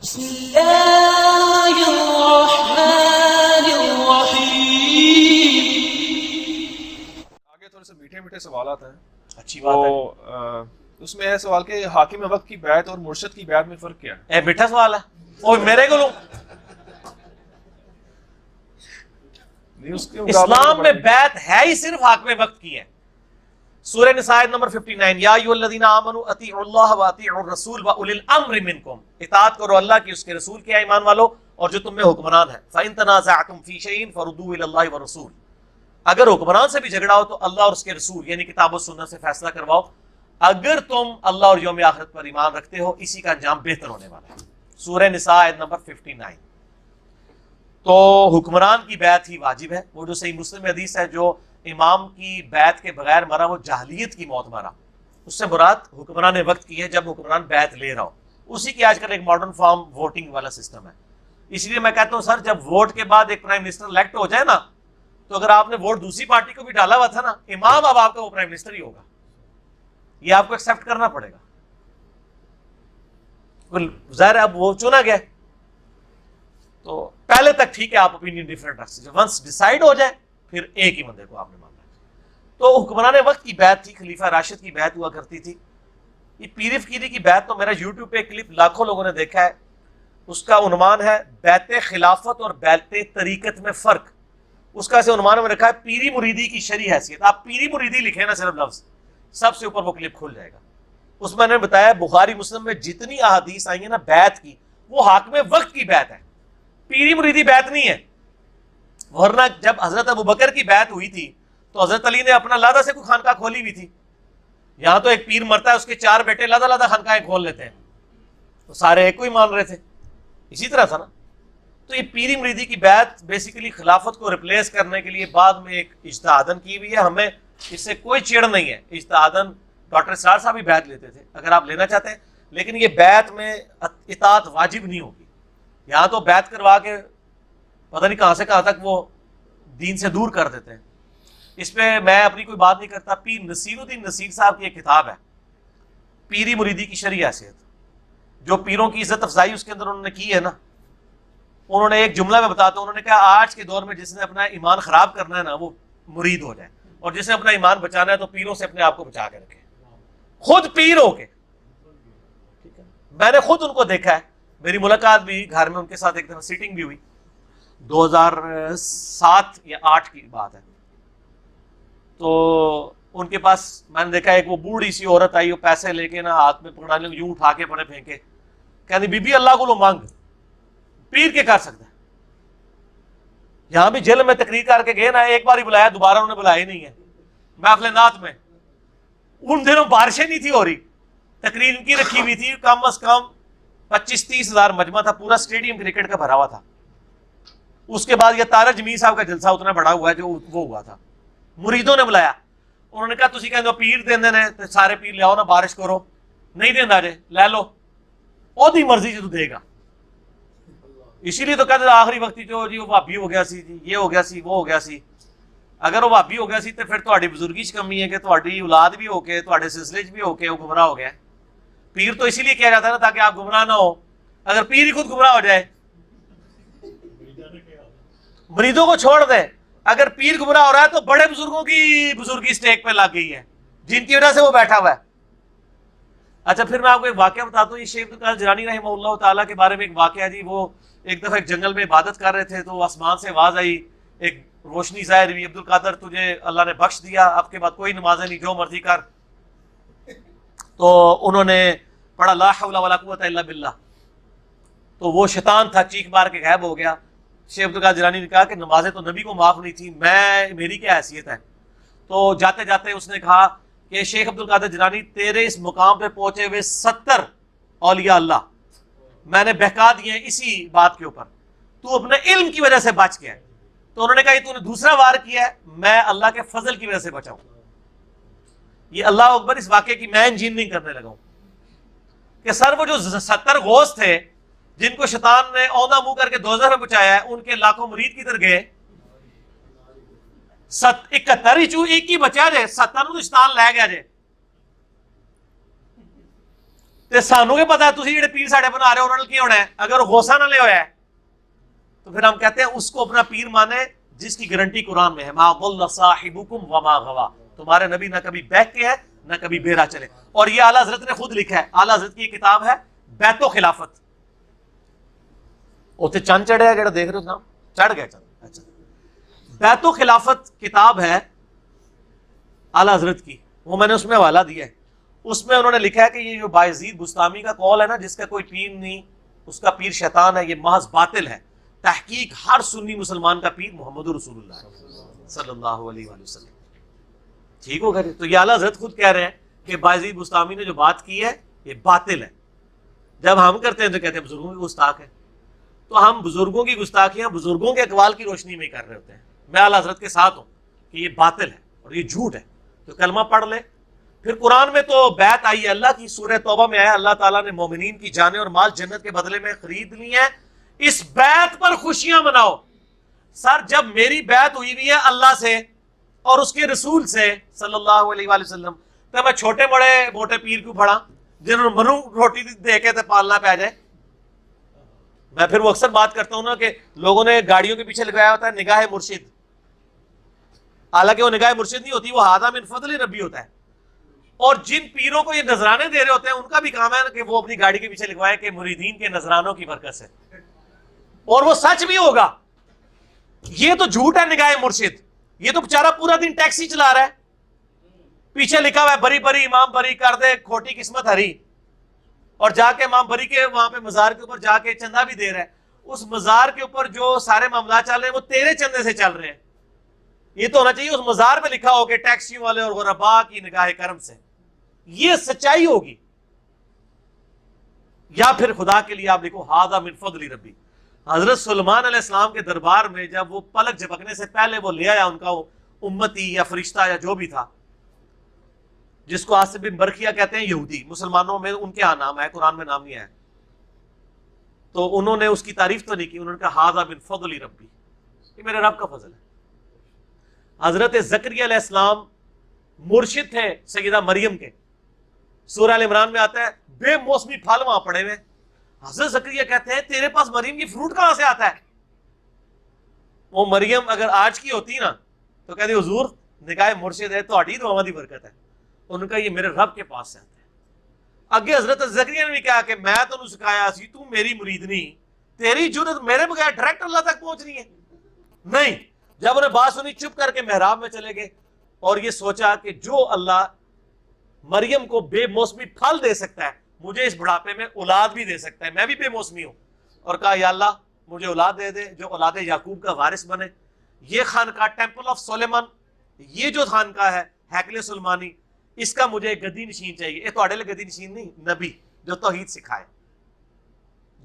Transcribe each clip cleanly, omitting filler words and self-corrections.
بسم اللہ الرحمن الرحیم. آگے تھوڑے سے میٹھے میٹھے سوالات ہیں. اچھی بات ہے. اس میں ہے سوال کہ حاکم وقت کی بیعت اور مرشد کی بیعت میں فرق کیا ہے؟ اے میٹھا سوال ہے. اوہ میرے کو لوں. اسلام میں بیعت ہے ہی صرف حاکم وقت کی ہے. سورہ نساء آیت نمبر 59 یا ایھا الذین آمنوا اطیعوا اللہ واطیعوا الرسول واولی الامر منکم. اطاعت کرو اللہ کی، اس کے رسول کی، ایمان والو، اور جو تم میں حکمران ہیں. فإن تنازعتم فی شیء فردوه الی اللہ والرسول. اگر حکمران سے بھی جھگڑا ہو تو اللہ اور اس کے رسول یعنی کتاب و سنت سے فیصلہ کرواؤ. اگر تم اللہ اور یوم آخرت پر ایمان رکھتے ہو، اسی کا انجام بہتر ہونے والا ہے. سورہ نساء آیت نمبر 59. تو حکمران کی بیعت ہی واجب ہے. وہ جو صحیح مسلم میں حدیث ہے، جو امام کی بیعت کے بغیر مرا وہ جاہلیت کی موت مرا. اس سے مراد حکمران وقت کی ہے، جب حکمران بیعت لے رہا ہو. اسی کی آج کل ایک ماڈرن فارم ووٹنگ والا سسٹم ہے. اس لیے میں کہتا ہوں سر، جب ووٹ کے بعد ایک پرائم منسٹر الیکٹ ہو جائے نا، تو اگر آپ نے ووٹ دوسری پارٹی کو بھی ڈالا ہوا تھا نا، امام اب آپ کا وہ پرائم منسٹر ہی ہوگا. یہ آپ کو ایکسپٹ کرنا پڑے گا. ظاہر ہے اب وہ چنا گیا، تو پہلے تک ٹھیک ہے، آپ اوپینین ڈفرینٹ رکھ سکتے. ونس ڈیسائیڈ ہو جائے پھر ایک ہی بندے کو آپ نے ماننا ہے. تو حکمران وقت کی بیعت تھی، خلیفہ راشد کی بیعت ہوا کرتی تھی. یہ پیر فقیری کی بیعت تو میرا یوٹیوب پہ کلپ لاکھوں لوگوں نے دیکھا ہے. اس کا عنوان ہے بیعت خلافت اور بیعت طریقت میں فرق. اس کا ایسے عنوان میں رکھا ہے پیری مریدی کی شرعی حیثیت. آپ پیری مریدی لکھیں نا صرف لفظ، سب سے اوپر وہ کلپ کھل جائے گا. اس میں نے بتایا بخاری مسلم میں جتنی احادیث آئی ہیں نا بیعت کی، وہ حاکم وقت کی بیعت ہے، پیری مریدی بیعت نہیں ہے. ورنہ جب حضرت ابوبکر کی بیعت ہوئی تھی تو حضرت علی نے اپنا لادا سے کوئی خانقاہ کھولی ہوئی تھی. یہاں تو ایک پیر مرتا ہے، اس کے 4 بیٹے لادا لادا خانقاہیں کھول لیتے ہیں، تو سارے ایک کو ہی مان رہے تھے. اسی طرح تھا نا. تو یہ پیری مریدی کی بیعت بیسیکلی خلافت کو ریپلیس کرنے کے لیے بعد میں ایک اجتہادن کی ہوئی ہے. ہمیں اس سے کوئی چڑ نہیں ہے. اجتہادن ڈاکٹر اسرار صاحب بھی بیعت لیتے تھے، اگر آپ لینا چاہتے ہیں. لیکن یہ بیعت میں اطاعت واجب نہیں ہوگی. یہاں تو بیعت کروا کے پتہ نہیں کہاں سے کہاں تک وہ دین سے دور کر دیتے ہیں. اس پہ میں اپنی کوئی بات نہیں کرتا. پیر نصیر الدین نصیر صاحب کی ایک کتاب ہے پیری مریدی کی شرعی حیثیت. جو پیروں کی عزت افزائی اس کے اندر انہوں نے کی ہے نا، انہوں نے ایک جملہ میں بتاتا ہوں. انہوں نے کہا آج کے دور میں جس نے اپنا ایمان خراب کرنا ہے نا، وہ مرید ہو جائے، اور جس نے اپنا ایمان بچانا ہے تو پیروں سے اپنے آپ کو بچا کے رکھے، خود پیر ہو کے. میں نے خود ان کو دیکھا ہے. میری ملاقات بھی گھر میں ان کے ساتھ ایک دفعہ سیٹنگ بھی ہوئی، 2007 یا 8 کی بات ہے. تو ان کے پاس میں نے دیکھا ایک وہ بوڑھی سی عورت آئی، وہ پیسے لے کے نا ہاتھ میں پکڑا لیں، یوں اٹھا کے بڑے پھینکے، کہنی بی بی اللہ کو لو مانگ، پیر کے کر سکتا ہے. یہاں بھی جیل میں تقریر کر کے گئے نا، ایک بار ہی بلایا، دوبارہ انہوں نے بلایا ہی نہیں ہے. محفل نعت میں ان دنوں بارشیں نہیں تھی ہو رہی، تقریر ان کی رکھی ہوئی تھی، کم از کم 25-30 ہزار مجمع تھا، پورا اسٹیڈیم کرکٹ کا بھرا ہوا تھا. اس کے بعد یہ تارا جمیل صاحب کا جلسہ اتنا بڑا ہوا ہے جو وہ ہوا تھا. مریدوں نے بلایا، انہوں نے کہا تسی کہندے ہو پیر دیندے نے تے سارے پیر لے آؤ نا، بارش کرو. نہیں دیندا جے لے لو، اودی مرضی جو دے گا. اسی لیے تو کہتے آخری وقت جو جی وہ بھابی ہو گیا سی، جی یہ ہو گیا سی، وہ ہو گیا سی. اگر وہ بھابی ہو گیا سی تو پھر تہاڈی بزرگی چ کمی ہے کہ تہاڈی اولاد بھی ہو کے، تہاڈے سلسلے چ بھی ہو کے وہ گمراہ ہو گیا. پیر تو اسی لیے کیا جاتا ہے نا تاکہ آپ گمراہ نہ ہو. اگر پیر ہی خود گمراہ ہو جائے، مریدوں کو چھوڑ دے. اگر پیر گمراہ ہو رہا ہے تو بڑے بزرگوں کی بزرگی اسٹیک پہ لگ گئی ہے، جن کی وجہ سے وہ بیٹھا ہوا ہے. اچھا پھر میں آپ کو ایک واقعہ بتاتا ہوں. یہ شیخ عبدالقادر جیلانی رحمہ اللہ تعالیٰ کے بارے میں ایک واقعہ ہے جی. وہ ایک دفعہ ایک جنگل میں عبادت کر رہے تھے تو آسمان سے آواز آئی، ایک روشنی ظاہر ہوئی، عبدالقادر تجھے اللہ نے بخش دیا، اب کے بعد کوئی نمازیں نہیں، جو مرضی کر. تو انہوں نے پڑھا لا حول ولا قوت الا باللہ. تو وہ شیطان تھا، چیخ مار کے غائب ہو گیا. شیخ عبدالقادر جیلانی نے کہا کہ نمازیں تو نبی کو معاف نہیں تھی، میری کیا حیثیت ہے. تو جاتے جاتے اس نے کہا کہ شیخ عبدالقادر جیلانی تیرے اس مقام پہ پہنچے ہوئے 70 اولیاء اللہ میں نے بہکا دیے ہیں اسی بات کے اوپر، تو اپنے علم کی وجہ سے بچ گیا ہے. تو انہوں نے کہا یہ تو نے دوسرا وار کیا ہے، میں اللہ کے فضل کی وجہ سے بچا ہوں. یہ اللہ اکبر اس واقعے کی میں انجینئرنگ کرنے لگا ہوں کہ سر وہ جو 70 غوث تھے جن کو شیطان نے اوندھا منہ کر کے دوزخ میں پہنچایا ہے، ان کے لاکھوں مرید کدھر گئے؟ 71 ہی ایک ہی بچا جائے، 70 تو شیطان لے گیا جائے. تے سانوں کے پتا ہے تسی جڑے پیر ساڈے بنا رہے ہو انہاں نے کی ہونا ہے؟ اگر غوثہ نہ لے ہویا ہے تو پھر ہم کہتے ہیں اس کو اپنا پیر مانے جس کی گارنٹی قرآن میں ہے، ما ضل صاحبکم وما غوا، تمہارے نبی نہ کبھی بہک کے ہے نہ کبھی بیرا چلے. اور یہ اعلیٰ حضرت نے خود لکھا ہے، اعلیٰ حضرت کی یہ کتاب ہے بیت و خلافت. اوتے چند چڑھیا جڑا دیکھ رہے ہو جناب، چڑھ گیا چند. اچھا، بیت و خلافت کتاب ہے اعلیٰ حضرت کی، وہ میں نے اس میں حوالہ دیا ہے. اس میں انہوں نے لکھا ہے کہ یہ جو بایزید بستامی کا قول ہے نا، جس کا کوئی پیر نہیں، اس کا پیر شیطان ہے، یہ محض باطل ہے. تحقیق ہر سنی مسلمان کا پیر محمد رسول اللہ صلی اللہ علیہ وآلہ وسلم. ٹھیک ہوگا جی. تو یہ اعلیٰ حضرت خود کہہ رہے ہیں کہ بایزید بستامی نے جو بات کی ہے یہ باطل ہے. جب ہم کرتے ہیں تو کہتے ہیں بزرگوں کی گستاخ ہے. تو ہم بزرگوں کی گستاخیاں بزرگوں کے اقوال کی روشنی میں کر رہے ہوتے ہیں. میں اعلیٰ حضرت کے ساتھ ہوں کہ یہ باطل ہے اور یہ جھوٹ ہے. تو کلمہ پڑھ لے. پھر قرآن میں تو بیعت آئی ہے اللہ کی، سورہ توبہ میں آیا اللہ تعالیٰ نے مومنین کی جانیں اور مال جنت کے بدلے میں خرید لی ہیں، اس بیعت پر خوشیاں مناؤ. سر جب میری بیعت ہوئی ہوئی ہے اللہ سے اور اس کے رسول سے صلی اللہ علیہ وآلہ وسلم، تو میں چھوٹے بڑے موٹے پیر کیوں پڑھا جنہوں نے منو روٹی دے کے پالنا پہ جائے. میں پھر وہ اکثر بات کرتا ہوں نا کہ لوگوں نے گاڑیوں کے پیچھے لگایا ہوتا ہے نگاہ مرشد، حالانکہ وہ نگاہ مرشد نہیں ہوتی، وہ ہادہ من فضل ربی ہوتا ہے. اور جن پیروں کو یہ نذرانے دے رہے ہوتے ہیں ان کا بھی کام ہے کہ وہ اپنی گاڑی کے پیچھے لکھوائے کہ مریدین کے نذرانوں کی برکت سے، اور وہ سچ بھی ہوگا. یہ تو جھوٹ ہے نگاہ مرشد. یہ تو بیچارہ پورا دن ٹیکسی چلا رہا ہے، پیچھے لکھا ہوا ہے بری بری امام بری کر دے کھوٹی قسمت ہری، اور جا کے امام بری کے وہاں پہ مزار کے اوپر جا کے چندہ بھی دے رہا ہے. اس مزار کے اوپر جو سارے معاملات چل رہے ہیں وہ تیرے چندے سے چل رہے ہیں. یہ تو ہونا چاہیے اس مزار میں لکھا ہو کہ ٹیکسیوں والے اور غربا کی نگاہ کرم سے. یہ سچائی ہوگی. یا پھر خدا کے لیے آپ لکھو ہذا من فضل ربی. حضرت سلیمان علیہ السلام کے دربار میں جب وہ پلک جھپکنے سے پہلے وہ لے آیا ان کا وہ امتی یا فرشتہ یا جو بھی تھا، جس کو آصف بن برخیہ کہتے ہیں یہودی، مسلمانوں میں ان کے ہاں نام ہے، قرآن میں نام نہیں ہے. تو انہوں نے اس کی تعریف تو نہیں کی، انہوں نے کہا ہذا من فضل ربی، یہ میرے رب کا فضل ہے. حضرت زکریا علیہ السلام مرشد تھے سیدہ مریم کے. سورہ ال عمران میں آتا ہے بے موسمی پھل وہاں پڑے ہوئے. حضرت زکریا کہتے ہیں تیرے پاس مریم یہ فروٹ کہاں سے آتا ہے؟ وہ مریم اگر آج کی ہوتی نا تو کہتی حضور نگاہ مرشد ہے تو دعاواں دی برکت ہے. ان کا یہ میرے رب کے پاس سے آتا ہے. اگے حضرت زکریا نے بھی کہا کہ میں تو سکھایا سی تو میری مریدنی، تیری جرت میرے بغیر ڈائریکٹ اللہ تک پہنچنی ہے نہیں. جب انہیں بات سنی چپ کر کے محراب میں چلے گئے اور یہ سوچا کہ جو اللہ مریم کو بے موسمی پھل دے سکتا ہے مجھے اس بڑھاپے میں اولاد بھی دے سکتا ہے، میں بھی بے موسمی ہوں. اور کہا یا اللہ مجھے اولاد دے دے جو اولاد یعقوب کا وارث بنے. یہ خانقاہ ٹیمپل آف سلیمان، یہ جو خانقاہ ہے ہیکل سلمانی، اس کا مجھے گدی نشین چاہیے. یہ تھوڑے لیے گدی نشین نہیں، نبی جو توحید سکھائے،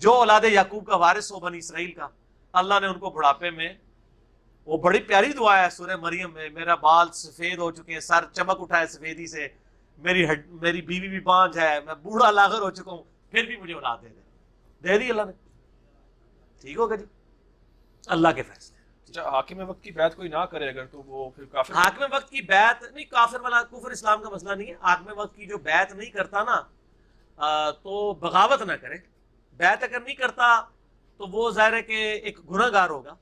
جو اولاد یعقوب کا وارث ہو بنی اسرائیل کا. اللہ نے ان کو بڑھاپے میں، وہ بڑی پیاری دعا ہے سورہ مریم میں، میرا بال سفید ہو چکے ہیں، سر چمک اٹھا ہے سفیدی سے، میری بیوی بھی بانجھ ہے، میں بوڑھا لاغر ہو چکا ہوں، پھر بھی مجھے اولاد دے دی اللہ نے. ٹھیک ہوگا جی، اللہ کے فیصلے. اچھا، حاکم وقت کی بیعت کوئی نہ کرے اگر تو وہ پھر کافر؟ حاکم وقت کی بیعت نہیں، کافر والا کفر اسلام کا مسئلہ نہیں ہے. حاکم وقت کی جو بیعت نہیں کرتا نا تو بغاوت نہ کرے. بیعت اگر نہیں کرتا تو وہ ظاہر ہے کہ ایک گناہ گار ہوگا.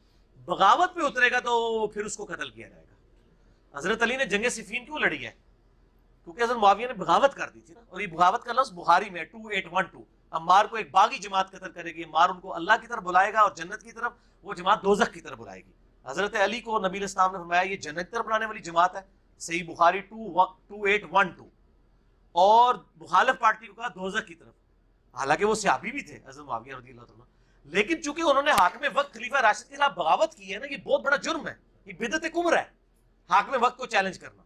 بغاوت پہ اترے گا تو پھر اس کو قتل کیا جائے گا. حضرت علی نے جنگ صفین کیوں لڑی ہے؟ کیونکہ حضرت معاویہ نے بغاوت کر دی تھی نا. اور یہ بغاوت کا لفظ بخاری میں 2812، عمار کو ایک باغی جماعت قتل کرے گی، عمار ان کو اللہ کی طرف بلائے گا اور جنت کی طرف، وہ جماعت دوزخ کی طرف بلائے گی. حضرت علی کو نبی علیہ السلام نے فرمایا یہ جنت کی طرف بلانے والی جماعت ہے، صحیح بخاری 2812. اور مخالف پارٹی کو کہا دوزخ کی طرف، حالانکہ وہ صحابی بھی تھے حضرت معاویہ رضی اللہ عنہ. لیکن چونکہ انہوں نے حاکم وقت خلیفہ راشد کے خلاف بغاوت کی ہے نا، یہ بہت بڑا جرم ہے، یہ بدعت کفر ہے حاکم وقت کو چیلنج کرنا.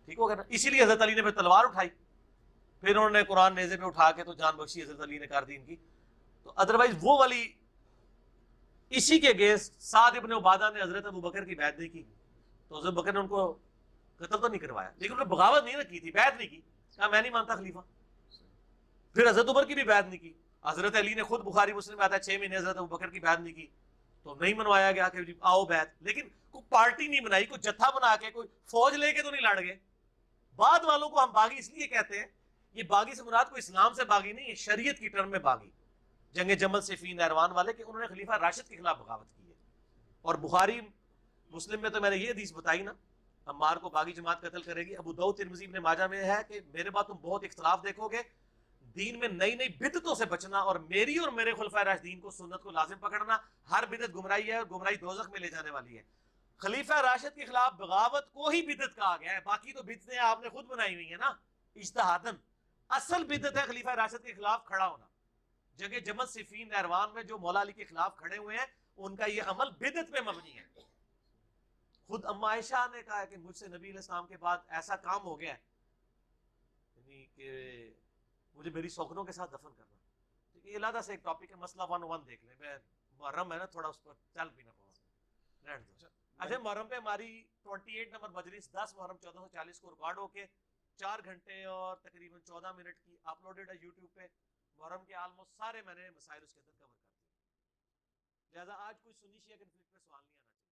ٹھیک ہوگا نا. اسی لیے حضرت علی نے پھر تلوار اٹھائی، پھر انہوں نے قرآن نیزے پہ اٹھا کے تو جان بخشی حضرت علی نے کر دی ان کی. تو ادروائز وہ والی اسی کے اگینسٹ سعد ابن عبادہ نے حضرت ابو بکر کی بیعت نہیں کی تو حضرت بکر نے ان کو قتل تو نہیں کروایا، لیکن انہوں نے بغاوت نہیں نہ کی تھی، بیعت نہیں کی، کہا میں نہیں مانتا خلیفہ. پھر حضرت عمر کی بھی بیعت نہیں کی. حضرت علی نے خود بخاری مسلم میں آتا ہے 6 مہینے حضرت ابو بکر کی بیعت نہیں کی تو نہیں منوایا گیا کہ آؤ بیعت. لیکن کوئی پارٹی نہیں بنائی، کوئی جتھا بنا کے، کوئی فوج لے کے تو نہیں لڑ گئے. بعد والوں کو ہم باغی اس لیے کہتے ہیں یہ باغی سے مراد کو اسلام سے باغی نہیں ہے، شریعت کی ٹرم میں باغی، جنگ جمل صفین نہروان والے کہ انہوں نے خلیفہ راشد کے خلاف بغاوت کی ہے. اور بخاری مسلم میں تو میں نے یہ حدیث بتائی نا، عمار کو باغی جماعت قتل کرے گی. ابو داؤد ترمذی ابن ماجہ میں ہے کہ میرے بعد تم بہت اختلاف دیکھو گے، دین میں نئی نئی بدعتوں سے بچنا، اور میری اور میرے خلفائے راشدین کو سنت کو لازم پکڑنا. ہر بدعت گمراہی ہے اور گمراہی دوزخ میں لے جانے والی ہے. خلیفہ راشد کے خلاف بغاوت کو ہی بدعت کہا گیا ہے، باقی تو بدعتیں آپ نے خود بنائی ہوئی ہیں نا اجتہادن. اصل بدعت ہے خلیفہ راشد کے خلاف کھڑا ہونا. جنگ جمل صفین نہروان میں جو مولا علی کے خلاف کھڑے ہوئے ہیں ان کا یہ عمل بدعت پہ مبنی ہے. خود اما عائشہ نے کہا کہ مجھ سے نبی علیہ السلام کے بعد ایسا کام ہو گیا ہے، یعنی کہ مجھے میری سوکنوں کے ساتھ دفن کرنا. یہ علیحدہ سے ایک ٹاپک ہے، مسئلہ 101 دیکھ لیں. میں محرم ہے نا تھوڑا اس پر چل بھی نہ پاؤں. اچھا محرم پہ ہماری 28 نمبر مجلس 10 محرم 1440 کو ریکارڈ ہو کے 4 گھنٹے اور تقریباً 14 منٹ کی اپلوڈڈ ہے یوٹیوب پہ. محرم کے آلموسٹ سارے میں نے مسائل اس کے اندر کور کر دیے. لہٰذا آج کوئی سنی شیعہ کنفلکٹ پہ سوال نہیں آنا چاہیے.